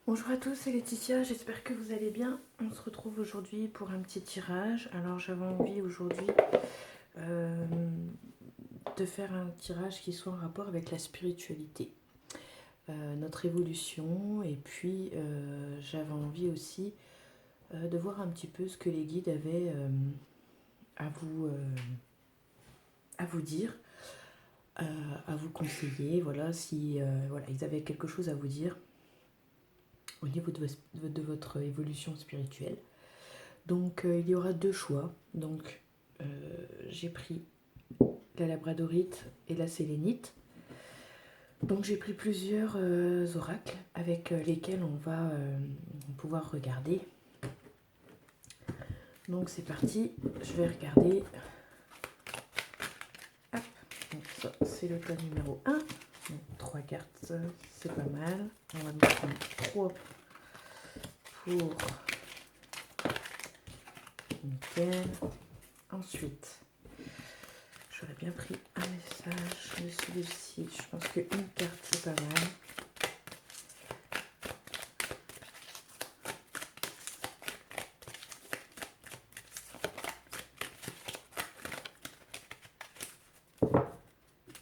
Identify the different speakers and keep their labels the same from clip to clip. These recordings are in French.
Speaker 1: Bonjour à tous, c'est Laetitia, j'espère que vous allez bien. On se retrouve aujourd'hui pour un petit tirage. Alors j'avais envie aujourd'hui euh, de faire un tirage qui soit en rapport avec la spiritualité, notre évolution, et puis j'avais envie aussi de voir un petit peu ce que les guides avaient à, vous, à vous dire, à vous conseiller, voilà, si voilà, ils avaient quelque chose à vous dire au niveau de votre évolution spirituelle. Donc il y aura deux choix. Donc j'ai pris la labradorite et la sélénite. Donc j'ai pris plusieurs oracles avec lesquels on va pouvoir regarder. Donc c'est parti, je vais regarder. Hop. Donc ça c'est le tas numéro 1. Donc 3 cartes, c'est pas mal. On va en prendre 3 pour nickel. Ensuite, j'aurais bien pris un message de celui-ci. Je pense qu'une carte c'est pas mal.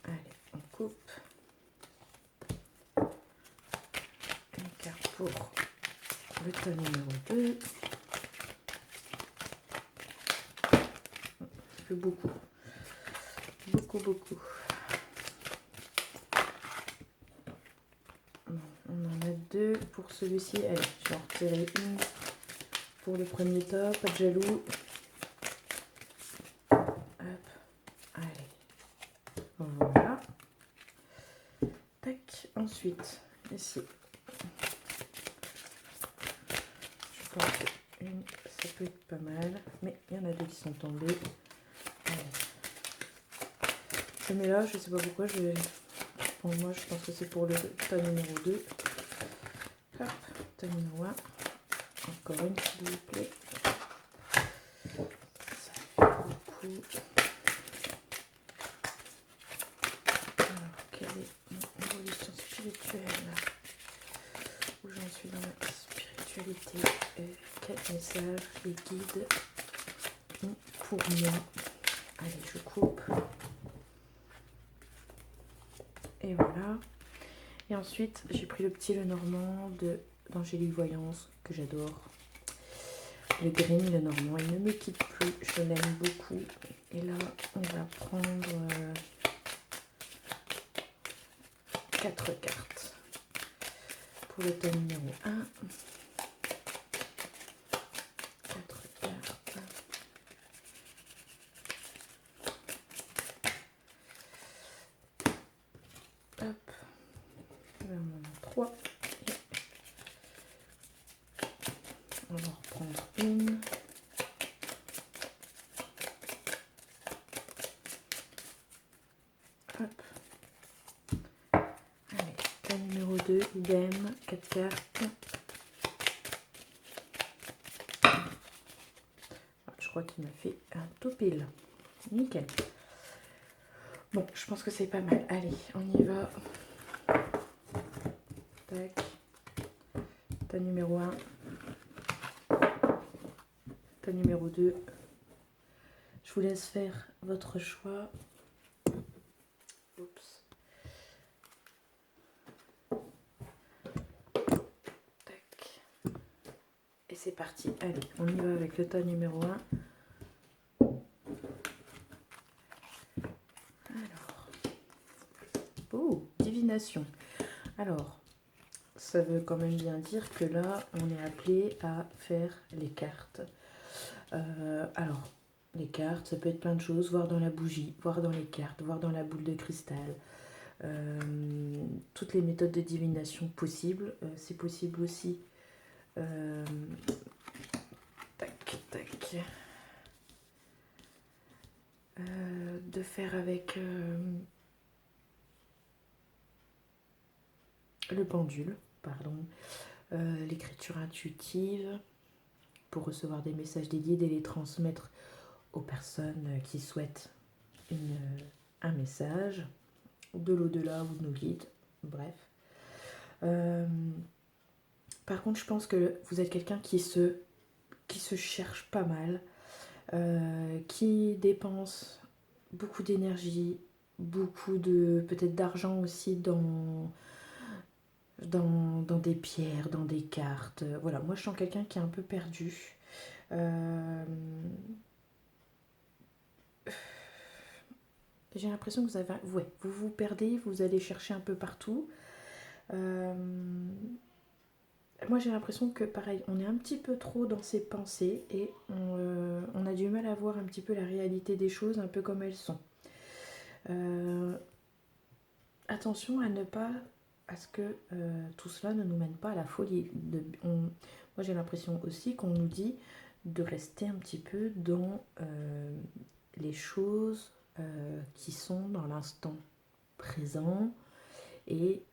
Speaker 1: Allez, on coupe. Une carte pour le tas numéro 2. Ça fait beaucoup. Beaucoup. On en a 2 pour celui-ci. Allez, je vais en retirer une pour le premier tas. Pas de jaloux. Hop. Allez. Voilà. Tac. Ensuite, ici. Je pense qu'une, ça peut être pas mal. Mais il y en a 2 qui sont tombés. Allez. Je mets là, je sais pas pourquoi. Pour moi, je pense que c'est pour le tas numéro 2. Hop. Tas numéro 1. Encore une, s'il vous plaît. Ça fait beaucoup. Alors, quelle est mon évolution spirituelle? Où j'en suis dans ma spiritualité? Quel message les guides ont pour moi? Allez, je coupe. Et voilà. Et ensuite, j'ai pris le petit Lenormand d'Angélique Voyance, que j'adore. Le Green Lenormand, il ne me quitte plus, je l'aime beaucoup. Et là, on va prendre 4 cartes pour le tome numéro 1. 4 cartes. Hop. Là, on en a 3. On va en reprendre une. Hop. Allez, la numéro 2, idem, 4 cartes. Je crois qu'il m'a fait un tout pile. Nickel. Bon, je pense que c'est pas mal. Allez, on y va. Tac. Ta numéro 1. Ta numéro 2. Je vous laisse faire votre choix. Oups. Tac. Et c'est parti. Allez, on y va avec le tas numéro 1. Alors. Oh, divination. Alors, ça veut quand même bien dire que là, on est appelé à faire les cartes. Alors, les cartes, ça peut être plein de choses. Voir dans la bougie, voir dans les cartes, voir dans la boule de cristal. Toutes les méthodes de divination possibles. C'est possible aussi. Tac. De faire avec le pendule, pardon. L'écriture intuitive pour recevoir des messages des guides et les transmettre aux personnes qui souhaitent un message de l'au-delà ou de nos guides, bref. Par contre, je pense que vous êtes quelqu'un qui se cherche pas mal, qui dépense beaucoup d'énergie, beaucoup de peut-être d'argent aussi dans des pierres, dans des cartes. Voilà, moi je sens quelqu'un qui est un peu perdu. Euh, j'ai l'impression que ouais, vous vous perdez, vous allez chercher un peu partout. Euh, moi j'ai l'impression que pareil, on est un petit peu trop dans ses pensées et on a du mal à voir un petit peu la réalité des choses, un peu comme elles sont. Euh, attention à ne pas, à ce que tout cela ne nous mène pas à la folie. Moi j'ai l'impression aussi qu'on nous dit de rester un petit peu dans les choses qui sont dans l'instant présent et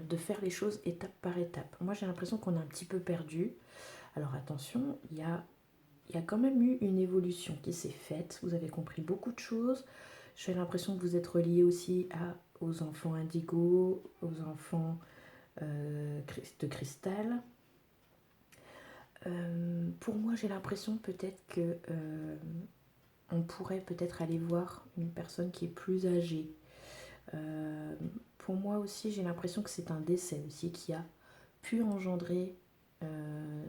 Speaker 1: de faire les choses étape par étape. Moi j'ai l'impression qu'on est un petit peu perdu. Alors attention, il y a quand même eu une évolution qui s'est faite. Vous avez compris beaucoup de choses. J'ai l'impression que vous êtes relié aussi aux enfants indigo, aux enfants de cristal. Pour moi, j'ai l'impression peut-être que on pourrait peut-être aller voir une personne qui est plus âgée. Pour moi aussi, j'ai l'impression que c'est un décès aussi qui a pu engendrer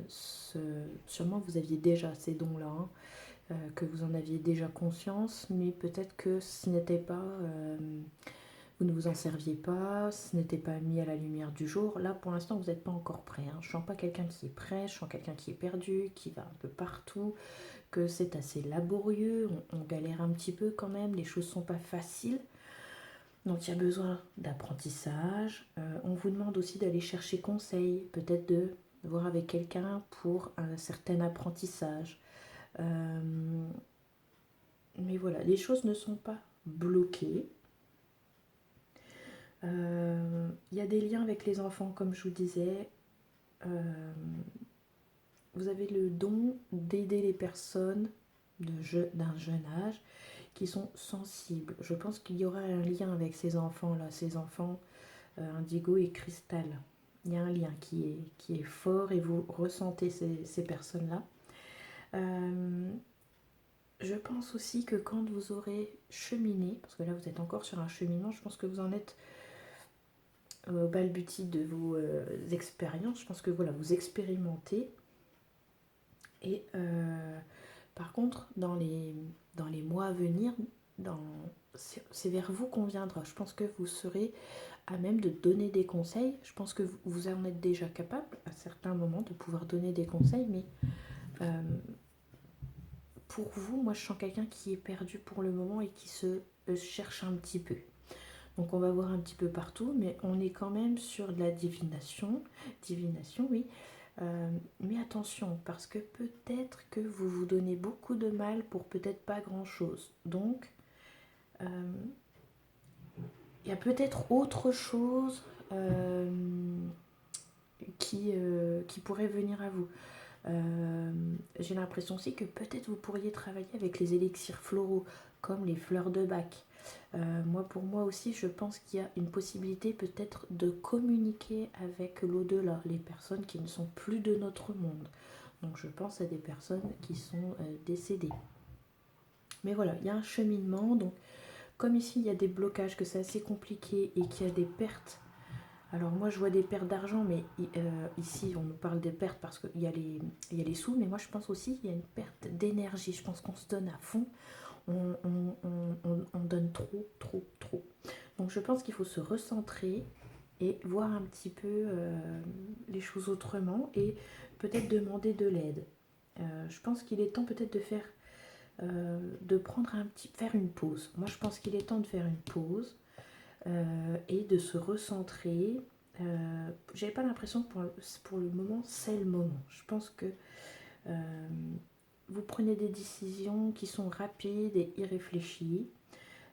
Speaker 1: sûrement vous aviez déjà ces dons-là, hein, que vous en aviez déjà conscience, mais peut-être que ce n'était pas, vous ne vous en serviez pas, ce n'était pas mis à la lumière du jour. Là, pour l'instant, vous n'êtes pas encore prêt, hein. Je ne sens pas quelqu'un qui est prêt, je sens quelqu'un qui est perdu, qui va un peu partout, que c'est assez laborieux, on galère un petit peu quand même, les choses ne sont pas faciles. Donc il y a besoin d'apprentissage. On vous demande aussi d'aller chercher conseil, peut-être de voir avec quelqu'un pour un certain apprentissage. Mais voilà, les choses ne sont pas bloquées. Il y a des liens avec les enfants, comme je vous disais. Vous avez le don d'aider les personnes d'un jeune âge qui sont sensibles. Je pense qu'il y aura un lien avec ces enfants-là, ces enfants indigo et cristal. Il y a un lien qui est fort et vous ressentez ces personnes-là. Je pense aussi que quand vous aurez cheminé, parce que là vous êtes encore sur un cheminement, je pense que vous en êtes au balbutie de vos expériences, je pense que voilà, vous expérimentez. Et par contre, dans les mois à venir, c'est vers vous qu'on viendra. Je pense que vous serez à même de donner des conseils. Je pense que vous en êtes déjà capable à certains moments de pouvoir donner des conseils, mais pour vous, moi je sens quelqu'un qui est perdu pour le moment et qui se cherche un petit peu. Donc on va voir un petit peu partout, mais on est quand même sur de la divination, oui. Mais attention, parce que peut-être que vous vous donnez beaucoup de mal pour peut-être pas grand-chose. Donc, il y a peut-être autre chose qui pourrait venir à vous. J'ai l'impression aussi que peut-être vous pourriez travailler avec les élixirs floraux, comme les fleurs de bac. Pour moi aussi, je pense qu'il y a une possibilité peut-être de communiquer avec l'au-delà, les personnes qui ne sont plus de notre monde. Donc je pense à des personnes qui sont décédées. Mais voilà, il y a un cheminement. Donc comme ici, il y a des blocages, que c'est assez compliqué et qu'il y a des pertes. Alors moi, je vois des pertes d'argent, mais ici, on nous parle des pertes parce qu'il y a les sous. Mais moi, je pense aussi qu'il y a une perte d'énergie. Je pense qu'on se donne à fond. On donne trop, trop, trop. Donc je pense qu'il faut se recentrer et voir un petit peu les choses autrement et peut-être demander de l'aide. Je pense qu'il est temps peut-être de faire une pause. Moi je pense qu'il est temps de faire une pause et de se recentrer. J'avais pas l'impression que pour le moment c'est le moment. Je pense que vous prenez des décisions qui sont rapides et irréfléchies.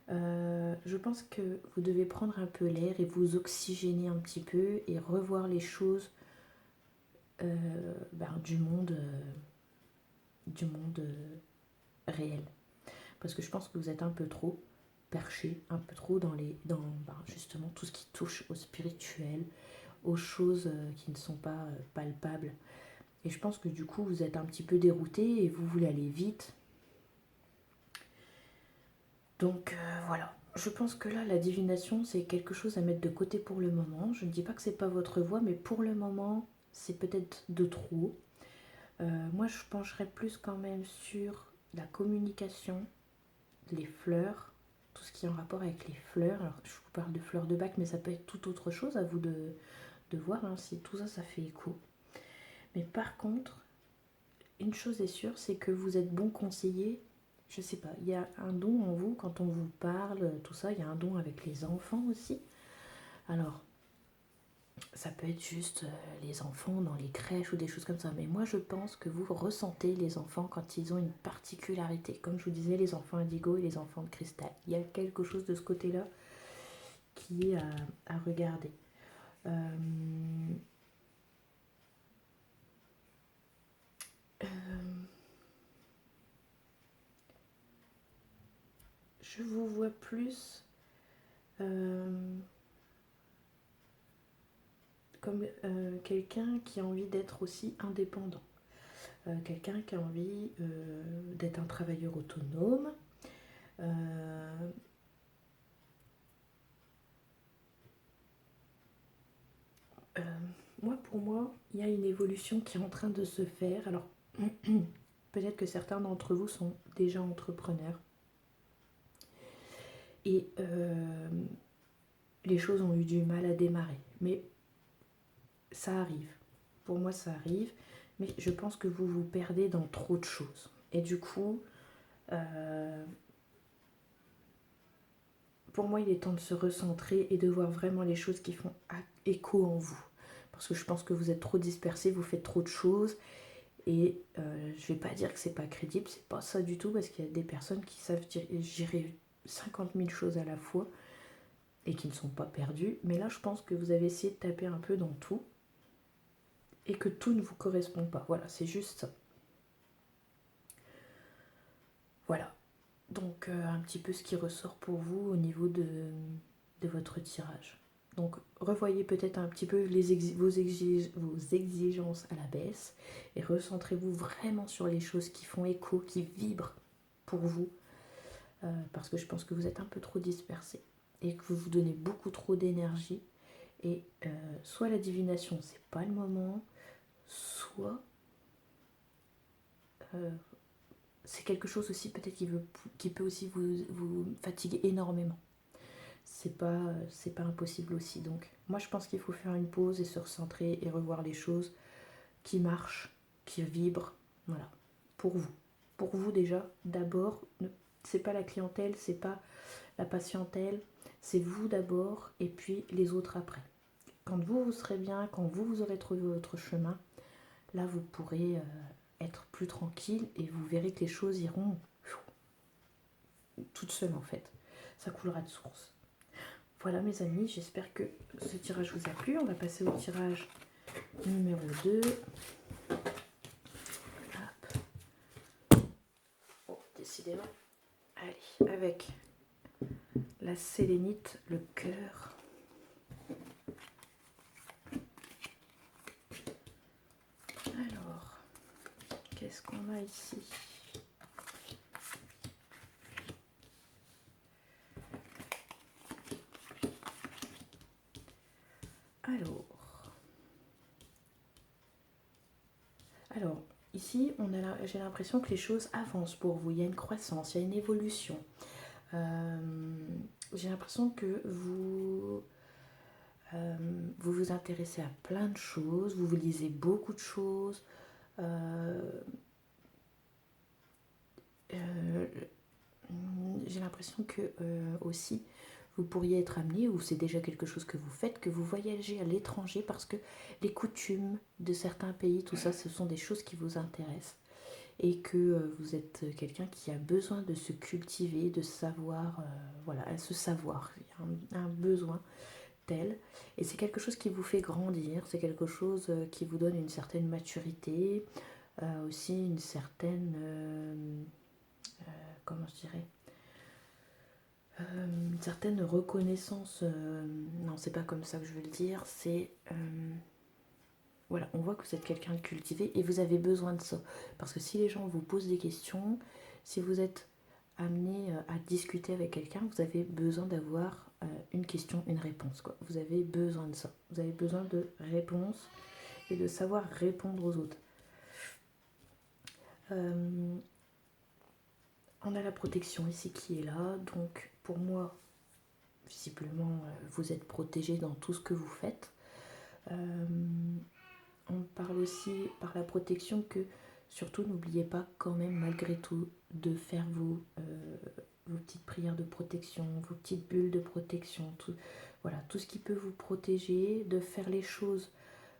Speaker 1: Je pense que vous devez prendre un peu l'air et vous oxygéner un petit peu et revoir les choses du monde, réel. Parce que je pense que vous êtes un peu trop. perché un peu trop dans justement tout ce qui touche au spirituel, aux choses qui ne sont pas palpables. Et je pense que du coup, vous êtes un petit peu dérouté et vous voulez aller vite. Donc voilà, je pense que là, la divination, c'est quelque chose à mettre de côté pour le moment. Je ne dis pas que c'est pas votre voie, mais pour le moment, c'est peut-être de trop. Moi, je pencherais plus quand même sur la communication, les fleurs, tout ce qui est en rapport avec les fleurs. Alors, je vous parle de fleurs de bac, mais ça peut être tout autre chose, à vous de voir hein, si tout ça, ça fait écho. Mais par contre, une chose est sûre, c'est que vous êtes bon conseiller. Je sais pas, il y a un don en vous quand on vous parle, tout ça, il y a un don avec les enfants aussi. Alors, ça peut être juste les enfants dans les crèches ou des choses comme ça, mais moi je pense que vous ressentez les enfants quand ils ont une particularité. Comme je vous disais, les enfants indigo et les enfants de cristal. Il y a quelque chose de ce côté-là qui est à regarder. Euh, euh, je vous vois plus comme quelqu'un qui a envie d'être aussi indépendant. Quelqu'un qui a envie d'être un travailleur autonome. Euh, euh, pour moi, il y a une évolution qui est en train de se faire. Alors, peut-être que certains d'entre vous sont déjà entrepreneurs. Et les choses ont eu du mal à démarrer. Mais ça arrive. Pour moi, ça arrive. Mais je pense que vous vous perdez dans trop de choses. Et du coup, pour moi, il est temps de se recentrer et de voir vraiment les choses qui font écho en vous. Parce que je pense que vous êtes trop dispersés, vous faites trop de choses. Et je vais pas dire que c'est pas crédible, c'est pas ça du tout, parce qu'il y a des personnes qui savent gérer 50 000 choses à la fois et qui ne sont pas perdues. Mais là, je pense que vous avez essayé de taper un peu dans tout et que tout ne vous correspond pas. Voilà, c'est juste ça. Voilà. Donc, un petit peu ce qui ressort pour vous au niveau de votre tirage. Donc, revoyez peut-être un petit peu vos exigences à la baisse et recentrez-vous vraiment sur les choses qui font écho, qui vibrent pour vous. Parce que je pense que vous êtes un peu trop dispersé et que vous vous donnez beaucoup trop d'énergie. Et soit la divination, c'est pas le moment, soit c'est quelque chose aussi peut-être qui peut aussi vous fatiguer énormément. C'est pas impossible aussi. Donc moi je pense qu'il faut faire une pause et se recentrer et revoir les choses qui marchent, qui vibrent. Voilà. Pour vous. Pour vous déjà, d'abord, c'est pas la clientèle, c'est pas la patientèle, c'est vous d'abord et puis les autres après. Quand vous serez bien, quand vous aurez trouvé votre chemin, là vous pourrez être plus tranquille et vous verrez que les choses iront toutes seules en fait. Ça coulera de source. Voilà mes amis, j'espère que ce tirage vous a plu. On va passer au tirage numéro 2. Oh, décidément. Allez, avec la sélénite, le cœur. Alors, qu'est-ce qu'on a ici? Alors, ici, j'ai l'impression que les choses avancent pour vous. Il y a une croissance, il y a une évolution. J'ai l'impression que vous vous intéressez à plein de choses, vous lisez beaucoup de choses. J'ai l'impression que aussi vous pourriez être amené, ou c'est déjà quelque chose que vous faites, que vous voyagez à l'étranger parce que les coutumes de certains pays, tout ça, ce sont des choses qui vous intéressent. Et que vous êtes quelqu'un qui a besoin de se cultiver, de savoir, voilà, à se savoir. Il y a un besoin tel. Et c'est quelque chose qui vous fait grandir, c'est quelque chose qui vous donne une certaine maturité, aussi une certaine, comment je dirais, une certaine reconnaissance. Non, c'est pas comme ça que je veux le dire. C'est voilà, on voit que vous êtes quelqu'un de cultivé et vous avez besoin de ça. Parce que si les gens vous posent des questions, si vous êtes amené à discuter avec quelqu'un, vous avez besoin d'avoir une question, une réponse, quoi. Vous avez besoin de ça. Vous avez besoin de réponses et de savoir répondre aux autres. On a la protection ici qui est là. Donc pour moi, visiblement, vous êtes protégé dans tout ce que vous faites. On parle aussi par la protection que surtout n'oubliez pas quand même malgré tout de faire vos petites prières de protection, vos petites bulles de protection, tout, voilà, tout ce qui peut vous protéger, de faire les choses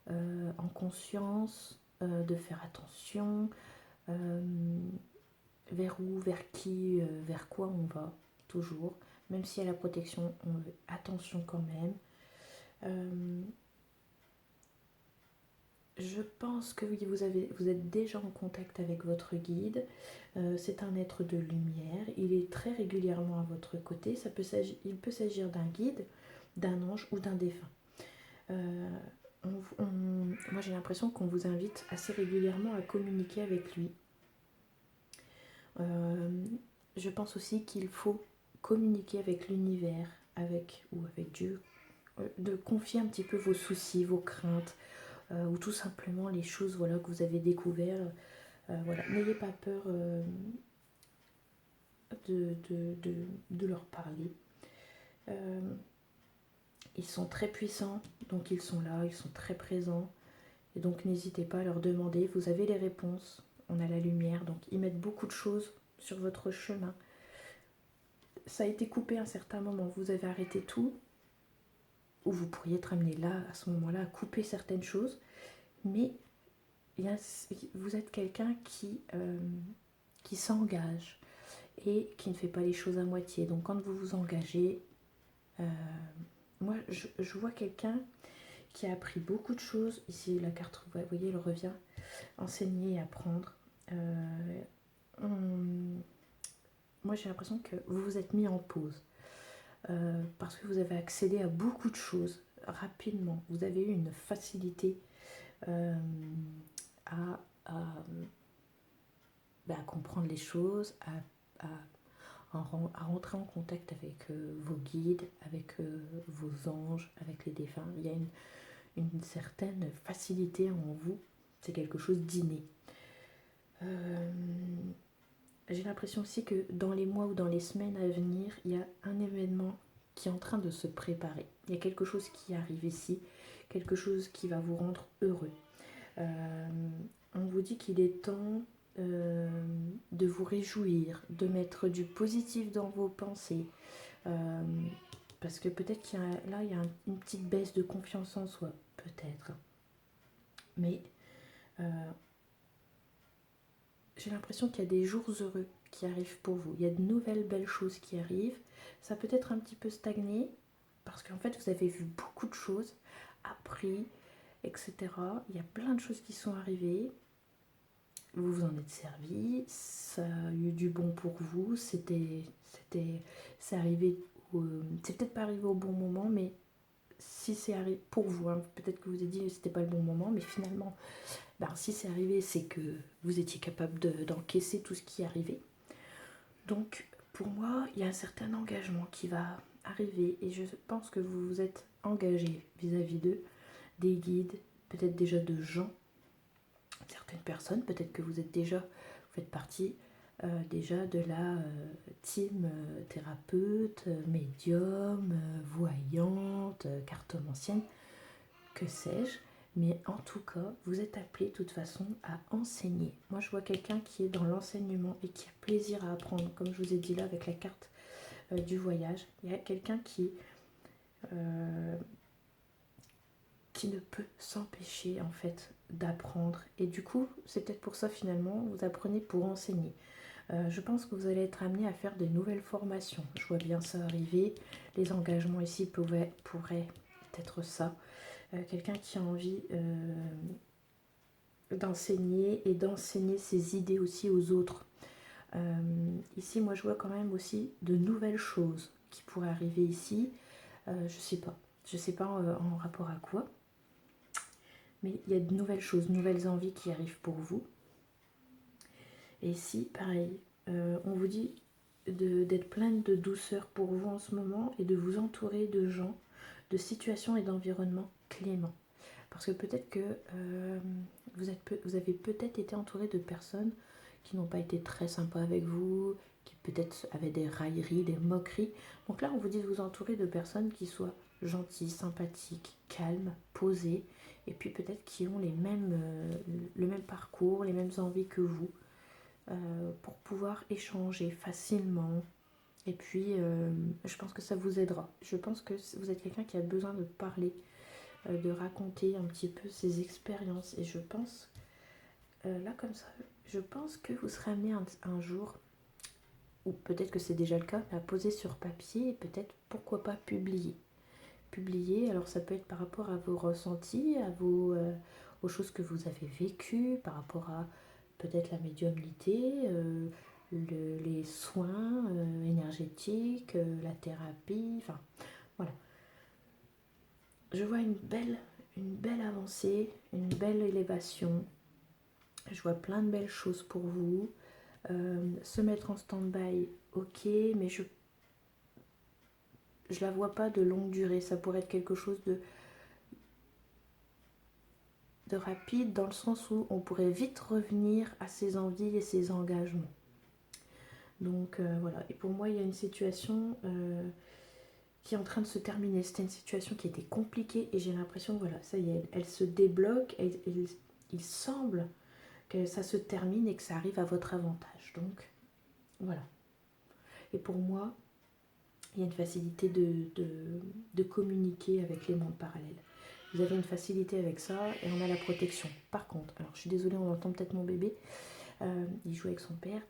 Speaker 1: en conscience, de faire attention, vers où, vers qui, vers quoi on va, toujours. Même si à la protection, on veut attention quand même. Je pense que oui, vous êtes déjà en contact avec votre guide. C'est un être de lumière. Il est très régulièrement à votre côté. Il peut s'agir d'un guide, d'un ange ou d'un défunt. Moi, j'ai l'impression qu'on vous invite assez régulièrement à communiquer avec lui. Je pense aussi qu'il faut communiquer avec l'univers, ou avec Dieu, de confier un petit peu vos soucis, vos craintes, ou tout simplement les choses voilà, que vous avez découvertes. Voilà. N'ayez pas peur de leur parler. Ils sont très puissants, donc ils sont là, ils sont très présents. Et donc n'hésitez pas à leur demander, vous avez les réponses, on a la lumière, donc ils mettent beaucoup de choses sur votre chemin. Ça a été coupé à un certain moment, vous avez arrêté tout, ou vous pourriez être amené là, à ce moment-là, à couper certaines choses, mais vous êtes quelqu'un qui s'engage et qui ne fait pas les choses à moitié. Donc quand vous vous engagez, moi je vois quelqu'un qui a appris beaucoup de choses. Ici la carte, vous voyez, elle revient, enseigner et apprendre. Moi j'ai l'impression que vous vous êtes mis en pause. Parce que vous avez accédé à beaucoup de choses rapidement. Vous avez eu une facilité à comprendre les choses, à rentrer en contact avec vos guides, avec vos anges, avec les défunts. Il y a une certaine facilité en vous, c'est quelque chose d'inné. J'ai l'impression aussi que dans les mois ou dans les semaines à venir, il y a un événement qui est en train de se préparer. Il y a quelque chose qui arrive ici, quelque chose qui va vous rendre heureux. On vous dit qu'il est temps de vous réjouir, de mettre du positif dans vos pensées. Parce que peut-être qu'il y a, il y a une petite baisse de confiance en soi, peut-être. Mais j'ai l'impression qu'il y a des jours heureux qui arrivent pour vous. Il y a de nouvelles belles choses qui arrivent. Ça peut être un petit peu stagné, parce qu'en fait, vous avez vu beaucoup de choses, appris, etc. Il y a plein de choses qui sont arrivées. Vous vous en êtes servi, ça a eu du bon pour vous, c'est arrivé, c'est peut-être pas arrivé au bon moment, mais si c'est arrivé pour vous, hein, peut-être que vous avez dit que c'était pas le bon moment, mais finalement, si c'est arrivé, c'est que vous étiez capable d'encaisser tout ce qui est arrivé. Donc, pour moi, il y a un certain engagement qui va arriver, et je pense que vous vous êtes engagé vis-à-vis d'eux, des guides, peut-être déjà de gens, certaines personnes, peut-être que vous faites partie déjà de la team thérapeute, médium, voyante, cartomancienne, que sais-je. Mais en tout cas, vous êtes appelé de toute façon à enseigner. Moi, je vois quelqu'un qui est dans l'enseignement et qui a plaisir à apprendre, comme je vous ai dit là avec la carte du voyage. Il y a quelqu'un qui ne peut s'empêcher en fait d'apprendre. Et du coup, c'est peut-être pour ça finalement, vous apprenez pour enseigner. Je pense que vous allez être amené à faire de nouvelles formations. Je vois bien ça arriver. Les engagements ici pourraient être ça. Quelqu'un qui a envie d'enseigner et d'enseigner ses idées aussi aux autres. Ici, moi, je vois quand même aussi de nouvelles choses qui pourrait arriver ici. Je sais pas. Je sais pas en rapport à quoi. Mais il y a de nouvelles choses, de nouvelles envies qui arrivent pour vous. Et ici, pareil, on vous dit d'être pleine de douceur pour vous en ce moment et de vous entourer de gens, de situations et d'environnements cléments. Parce que peut-être que vous avez peut-être été entouré de personnes qui n'ont pas été très sympas avec vous, qui peut-être avaient des railleries, des moqueries. Donc là, on vous dit de vous entourer de personnes qui soient gentilles, sympathiques, calmes, posées, et puis peut-être qui ont le même parcours, les mêmes envies que vous, pour pouvoir échanger facilement. Et puis, je pense que ça vous aidera. Je pense que vous êtes quelqu'un qui a besoin de parler, de raconter un petit peu ses expériences. Et je pense, là comme ça, je pense que vous serez amené un jour, ou peut-être que c'est déjà le cas, à poser sur papier et peut-être, pourquoi pas, publier. Publier, alors ça peut être par rapport à vos ressentis, aux choses que vous avez vécues, par rapport à peut-être la médiumnité, les soins énergétiques, la thérapie, enfin voilà. Je vois une belle avancée, une belle élévation. Je vois plein de belles choses pour vous. Se mettre en stand-by, ok, mais je la vois pas de longue durée. Ça pourrait être quelque chose de rapide, dans le sens où on pourrait vite revenir à ses envies et ses engagements. Donc voilà, et pour moi il y a une situation qui est en train de se terminer. C'était une situation qui était compliquée et j'ai l'impression que voilà, ça y est, elle se débloque et il semble que ça se termine et que ça arrive à votre avantage. Donc voilà. Et pour moi, il y a une facilité de communiquer avec les mondes parallèles. Vous avez une facilité avec ça et on a la protection. Par contre, alors je suis désolée, on entend peut-être mon bébé, il joue avec son père,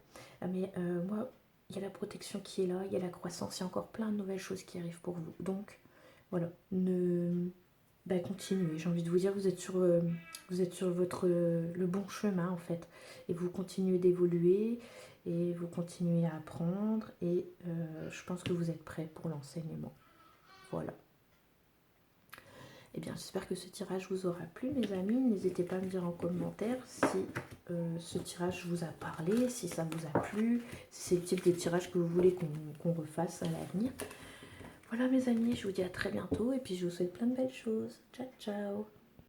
Speaker 1: mais moi, il y a la protection qui est là, il y a la croissance, il y a encore plein de nouvelles choses qui arrivent pour vous. Donc voilà, continuez. J'ai envie de vous dire, vous êtes sur le bon chemin en fait, et vous continuez d'évoluer et vous continuez à apprendre et je pense que vous êtes prêts pour l'enseignement. Voilà. Eh bien, j'espère que ce tirage vous aura plu, mes amis. N'hésitez pas à me dire en commentaire si ce tirage vous a parlé, si ça vous a plu, si c'est le type de tirage que vous voulez qu'on refasse à l'avenir. Voilà, mes amis, je vous dis à très bientôt et puis je vous souhaite plein de belles choses. Ciao, ciao!